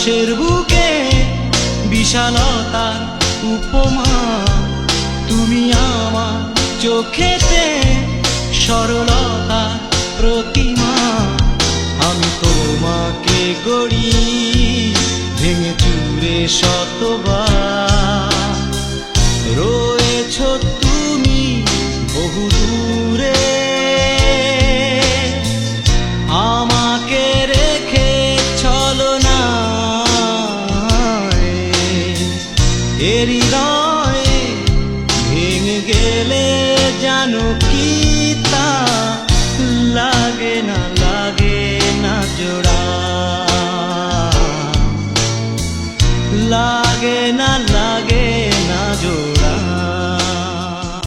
আকাশের বুকে বিশালতার উপমা, তুমি আমার চোখেতে সরলতার প্রতিমা। আমি তোমাকে গড়ি ভেঙে চুরে শতবার, রয়েছ তুমি বহু দূরে, আমাকে রেখে চলো না এ হৃদয়ে। ভেঙে গেলে জানো কি তা লাগে না, লাগে না জোড়া, লাগে না।